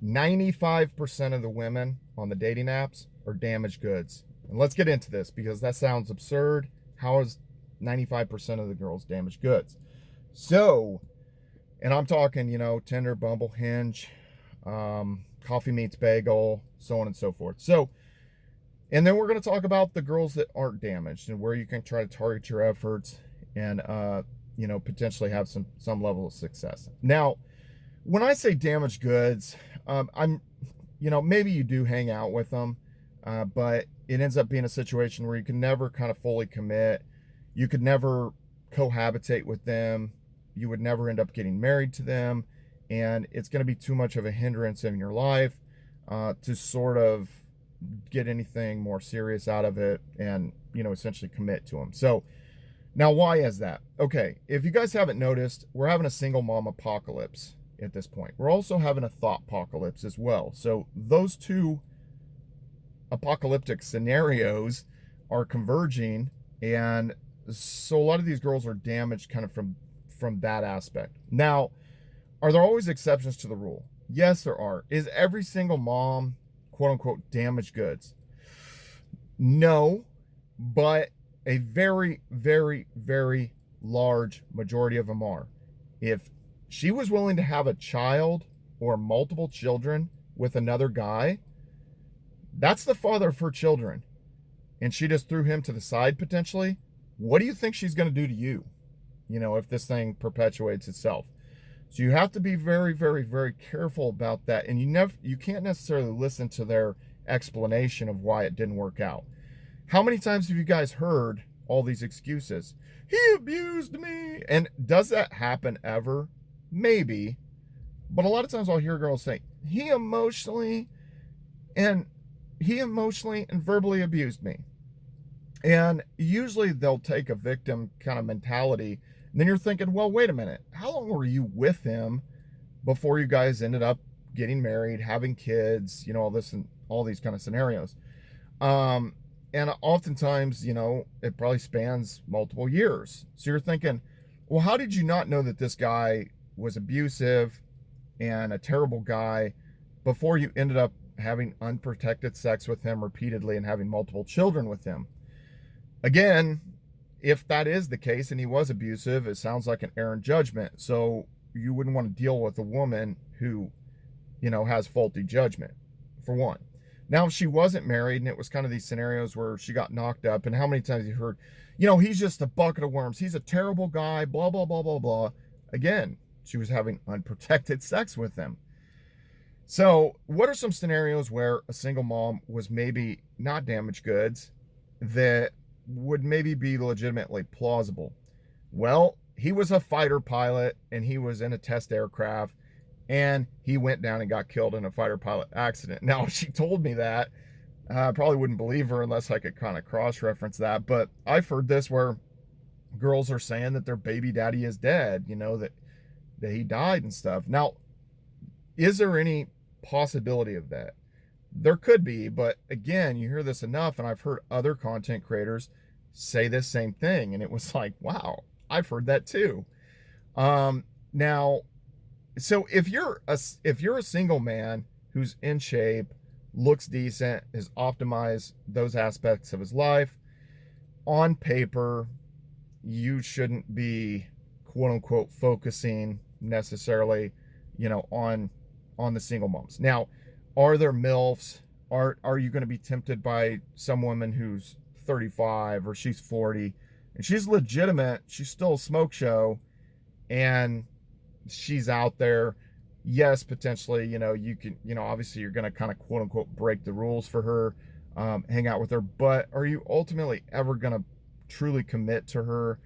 95% of the women on the dating apps are damaged goods. And let's get into this because that sounds absurd. How is 95% of the girls damaged goods? So, and I'm talking, Tinder, Bumble, Hinge, Coffee Meets Bagel, so on and so forth. So, and then we're going to talk about the girls that aren't damaged and where you can try to target your efforts and, potentially have some level of success. Now, when I say damaged goods, maybe you do hang out with them, but it ends up being a situation where you can never kind of fully commit. You could never cohabitate with them. You would never end up getting married to them. And it's going to be too much of a hindrance in your life to sort of get anything more serious out of it and, essentially commit to them. So now why is that? Okay, if you guys haven't noticed, we're having a single mom apocalypse at this point. We're also having a thought apocalypse as well. So those two apocalyptic scenarios are converging, and so a lot of these girls are damaged kind of from that aspect. Now, are there always exceptions to the rule? Yes, there are. Is every single mom, quote unquote, damaged goods? No, but a very, very, very large majority of them are. If she was willing to have a child or multiple children with another guy, that's the father of her children, and she just threw him to the side potentially, what do you think she's going to do to you, if this thing perpetuates itself? So you have to be very, very, very careful about that, and you can't necessarily listen to their explanation of why it didn't work out. How many times have you guys heard all these excuses? He abused me. And does that happen ever? Maybe. But a lot of times I'll hear girls say, he emotionally and verbally abused me. And usually they'll take a victim kind of mentality. And then you're thinking, well, wait a minute. How long were you with him before you guys ended up getting married, having kids, all this and all these kind of scenarios? And oftentimes, it probably spans multiple years. So you're thinking, well, how did you not know that this guy was abusive and a terrible guy before you ended up having unprotected sex with him repeatedly and having multiple children with him? Again, if that is the case and he was abusive, it sounds like an errant judgment. So you wouldn't want to deal with a woman who, has faulty judgment, for one. Now, if she wasn't married and it was kind of these scenarios where she got knocked up, and how many times you heard, he's just a bucket of worms. He's a terrible guy, blah, blah, blah, blah, blah. Again, she was having unprotected sex with him. So what are some scenarios where a single mom was maybe not damaged goods that would maybe be legitimately plausible? Well, he was a fighter pilot and he was in a test aircraft and he went down and got killed in a fighter pilot accident. Now, if she told me that, I probably wouldn't believe her unless I could kind of cross-reference that. But I've heard this where girls are saying that their baby daddy is dead, that he died and stuff. Now, is there any possibility of that? There could be, but again, you hear this enough, and I've heard other content creators say this same thing, and it was like, wow, I've heard that too. Now, so if you're a single man who's in shape, looks decent, has optimized those aspects of his life, on paper, you shouldn't be quote unquote focusing necessarily, on the single moms. Now, are there MILFs? Are you going to be tempted by some woman who's 35 or she's 40 and she's legitimate, she's still a smoke show, and she's out there? Yes, potentially, you can, obviously you're going to kind of quote unquote break the rules for her, hang out with her, but are you ultimately ever going to truly commit to her?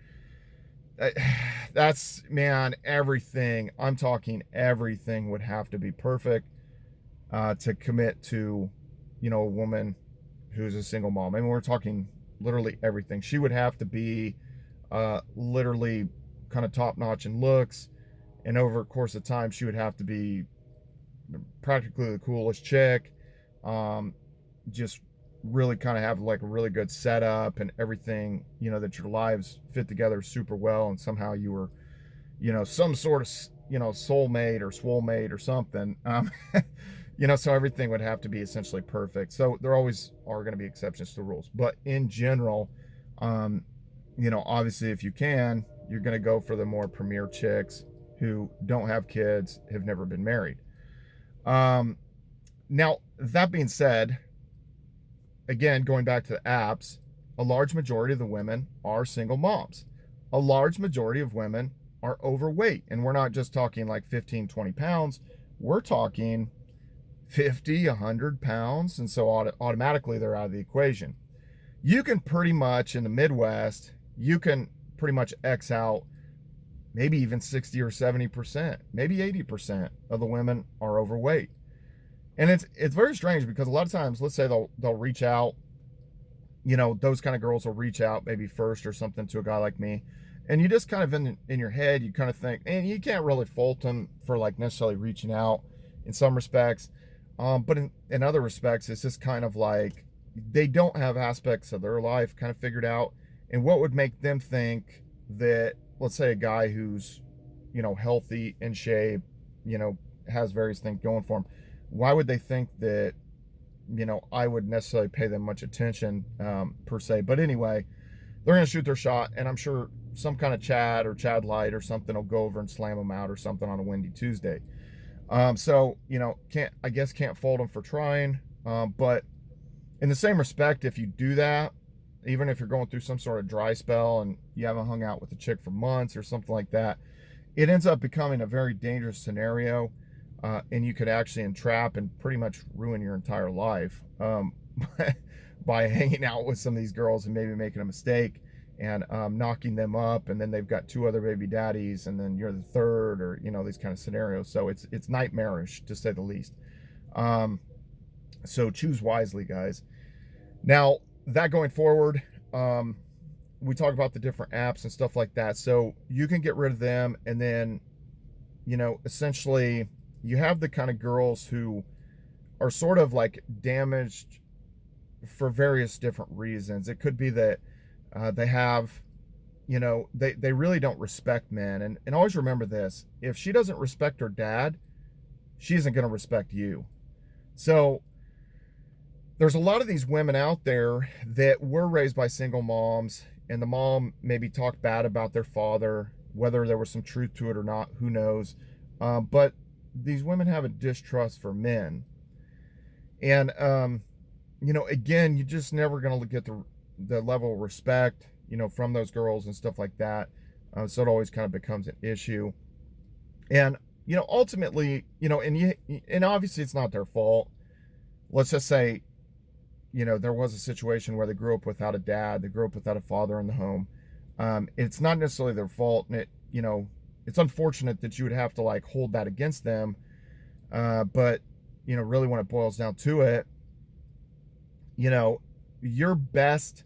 That's, man, everything, I'm talking everything would have to be perfect to commit to, a woman who's a single mom. I mean, we're talking literally everything. She would have to be literally kind of top notch in looks, and over the course of time, she would have to be practically the coolest chick. Just really kind of have like a really good setup and everything, that your lives fit together super well, and somehow you were, some sort of, soulmate or swolemate or something. So everything would have to be essentially perfect. So there always are going to be exceptions to the rules. But in general, um, obviously if you can, you're going to go for the more premier chicks who don't have kids, have never been married. Um, Now, that being said, again, going back to the apps, a large majority of the women are single moms. A large majority of women are overweight. And we're not just talking like 15, 20 pounds. We're talking 50, 100 pounds. And so automatically they're out of the equation. You can pretty much, in the Midwest, you can pretty much X out maybe even 60 or 70%, maybe 80% of the women are overweight. And it's very strange because a lot of times, let's say they'll reach out, those kind of girls will reach out maybe first or something to a guy like me. And you just kind of in your head, you kind of think, and you can't really fault them for like necessarily reaching out in some respects. But in other respects, it's just kind of like they don't have aspects of their life kind of figured out. And what would make them think that, let's say a guy who's, healthy, in shape, has various things going for him, why would they think that, I would necessarily pay them much attention, per se? But anyway, they're going to shoot their shot, and I'm sure some kind of Chad or Chad Light or something will go over and slam them out or something on a windy Tuesday. So, can't fault them for trying. But in the same respect, if you do that, even if you're going through some sort of dry spell and you haven't hung out with a chick for months or something like that, it ends up becoming a very dangerous scenario. And you could actually entrap and pretty much ruin your entire life, by hanging out with some of these girls and maybe making a mistake and knocking them up, and then they've got two other baby daddies, and then you're the third, or these kind of scenarios. So it's nightmarish, to say the least. So choose wisely, guys. Now, that going forward, we talk about the different apps and stuff like that. So you can get rid of them, and then essentially you have the kind of girls who are sort of like damaged for various different reasons. It could be that they have, they really don't respect men. And always remember this: if she doesn't respect her dad, she isn't going to respect you. So there's a lot of these women out there that were raised by single moms, and the mom maybe talked bad about their father, whether there was some truth to it or not, who knows. But these women have a distrust for men. And, again, you're just never going to get the level of respect, from those girls and stuff like that. So it always kind of becomes an issue. And, ultimately, and obviously it's not their fault. Let's just say, there was a situation where they grew up without a dad, they grew up without a father in the home. It's not necessarily their fault. And it's unfortunate that you would have to like hold that against them. But, really when it boils down to it, your best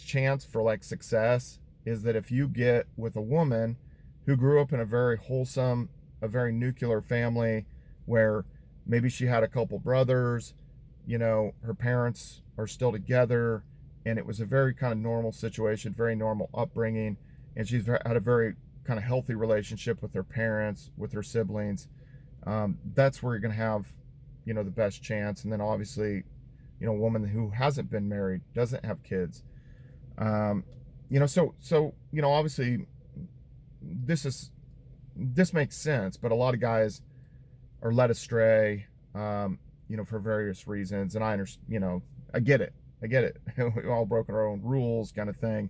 chance for like success is that if you get with a woman who grew up in a very wholesome, a very nuclear family where maybe she had a couple brothers, her parents are still together, and it was a very kind of normal situation, very normal upbringing, and she's had a very kind of healthy relationship with her parents, with her siblings. That's where you're going to have, the best chance. And then obviously, a woman who hasn't been married, doesn't have kids. So obviously this makes sense, but a lot of guys are led astray, for various reasons. And I understand, I get it. We've all broken our own rules, kind of thing.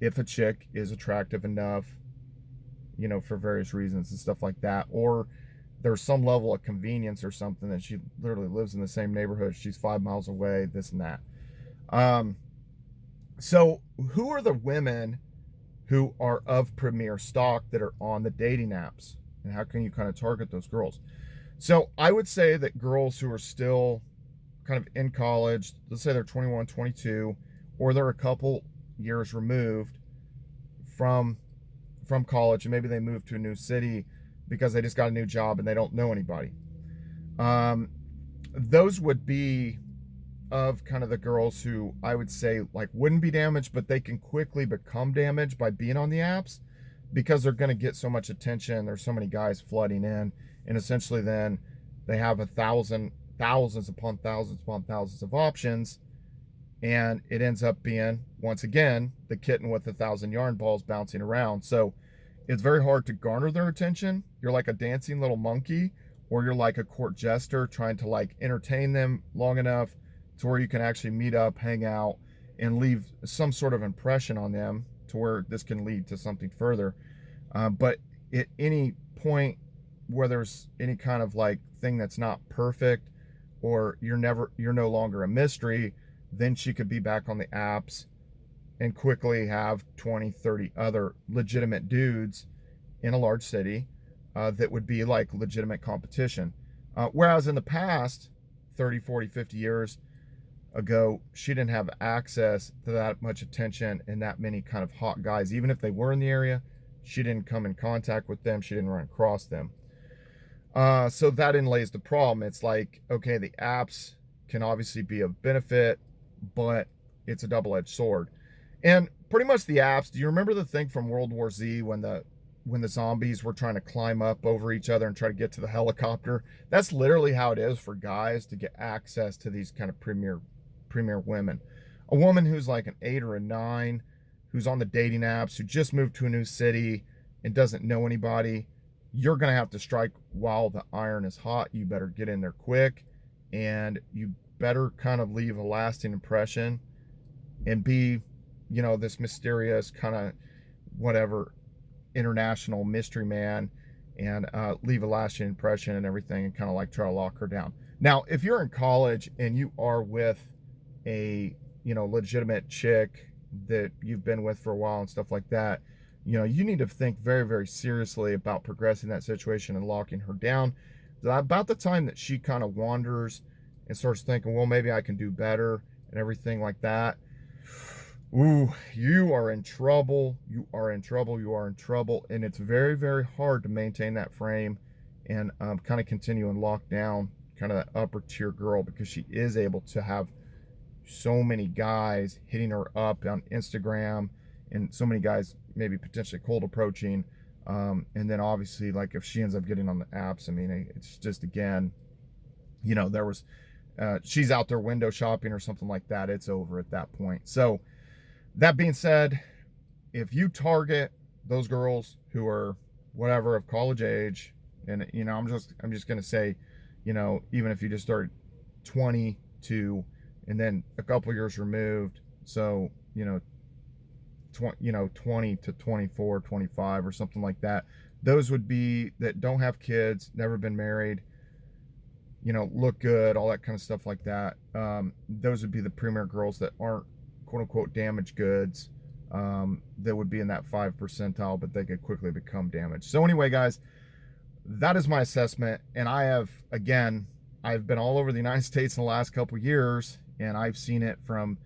If a chick is attractive enough, for various reasons and stuff like that, or there's some level of convenience or something that she literally lives in the same neighborhood, she's 5 miles away, this and that. So who are the women who are of premier stock that are on the dating apps, and how can you kind of target those girls? So I would say that girls who are still kind of in college, let's say they're 21, 22, or they're a couple years removed from college, and maybe they moved to a new city because they just got a new job and they don't know anybody. Those would be of kind of the girls who I would say like wouldn't be damaged, but they can quickly become damaged by being on the apps because they're going to get so much attention. There's so many guys flooding in, and essentially then they have thousands upon thousands of options, and it ends up being, once again, the kitten with 1,000 yarn balls bouncing around. So it's very hard to garner their attention. You're like a dancing little monkey, or you're like a court jester trying to like entertain them long enough to where you can actually meet up, hang out, and leave some sort of impression on them to where this can lead to something further. But at any point where there's any kind of like thing that's not perfect, or you're no longer a mystery, then she could be back on the apps and quickly have 20, 30 other legitimate dudes in a large city that would be like legitimate competition. Whereas in the past, 30, 40, 50 years ago, she didn't have access to that much attention and that many kind of hot guys. Even if they were in the area, she didn't come in contact with them. She didn't run across them. So that inlays the problem. It's like, okay, the apps can obviously be of benefit, but it's a double-edged sword. And pretty much the apps, do you remember the thing from World War Z when the zombies were trying to climb up over each other and try to get to the helicopter? That's literally how it is for guys to get access to these kind of premier women. A woman who's like an 8 or a 9, who's on the dating apps, who just moved to a new city and doesn't know anybody, you're going to have to strike while the iron is hot. You better get in there quick, and you better kind of leave a lasting impression and be, you know, this mysterious kind of whatever international mystery man, and leave a lasting impression and everything, and kind of like try to lock her down. Now, if you're in college and you are with a, you know, legitimate chick that you've been with for a while and stuff like that, you know, you need to think very, very seriously about progressing that situation and locking her down. About the time that she kind of wanders and starts thinking, well, maybe I can do better and everything like that, ooh, you are in trouble. You are in trouble. You are in trouble. And it's very, very hard to maintain that frame and kind of continue and lock down kind of that upper tier girl, because she is able to have so many guys hitting her up on Instagram, and so many guys maybe potentially cold approaching. And then obviously, like, if she ends up getting on the apps, I mean, it's just, again, you know, there was, she's out there window shopping or something like that. It's over at that point. So that being said, if you target those girls who are whatever of college age, and, you know, I'm just going to say, you know, even if you just start 22 and then a couple years removed, so, you know, 20 to 24, 25 or something like that, those would be that don't have kids, never been married, you know, look good, all that kind of stuff like that. Those would be the premier girls that aren't quote unquote damaged goods, that would be in that 5 percentile, but they could quickly become damaged. So anyway, guys, that is my assessment. And I've been all over the United States in the last couple years, and I've seen it from,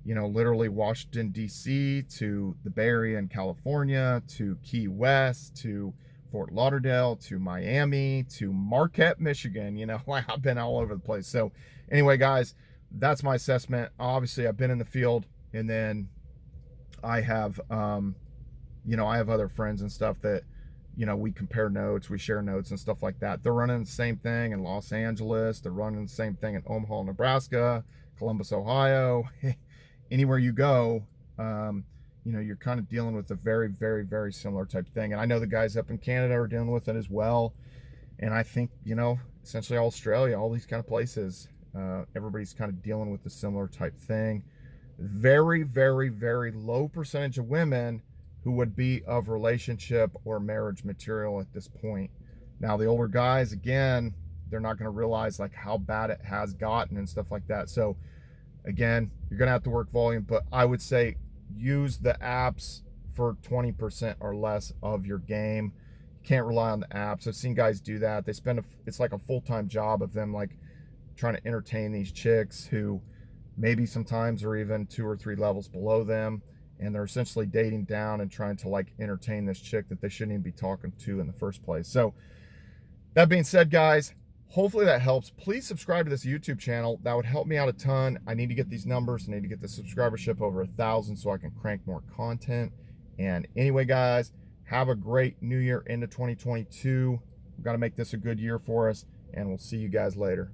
you know, literally Washington, D.C. to the Bay Area in California, to Key West, to Fort Lauderdale, to Miami, to Marquette, Michigan. You know, I've been all over the place. So anyway, guys, that's my assessment. Obviously, I've been in the field, and then I have, you know, I have other friends and stuff that, you know, we compare notes, we share notes and stuff like that. They're running the same thing in Los Angeles. They're running the same thing in Omaha, Nebraska, Columbus, Ohio. Anywhere you go, you know, you're kind of dealing with a very, very, very similar type of thing. And I know the guys up in Canada are dealing with it as well. And I think, you know, essentially Australia, all these kind of places, everybody's kind of dealing with a similar type thing. Very, very, very low percentage of women who would be of relationship or marriage material at this point. Now, the older guys, again, they're not going to realize like how bad it has gotten and stuff like that. So again, you're going to have to work volume, but I would say use the apps for 20% or less of your game. You can't rely on the apps. I've seen guys do that. They spend it's like a full-time job of them like trying to entertain these chicks who maybe sometimes are even 2 or 3 levels below them, and they're essentially dating down and trying to like entertain this chick that they shouldn't even be talking to in the first place. So that being said, guys, hopefully that helps. Please subscribe to this YouTube channel. That would help me out a ton. I need to get these numbers. I need to get the subscribership over 1,000 so I can crank more content. And anyway, guys, Have a great new year into 2022. We've got to make this a good year for us, and we'll see you guys later.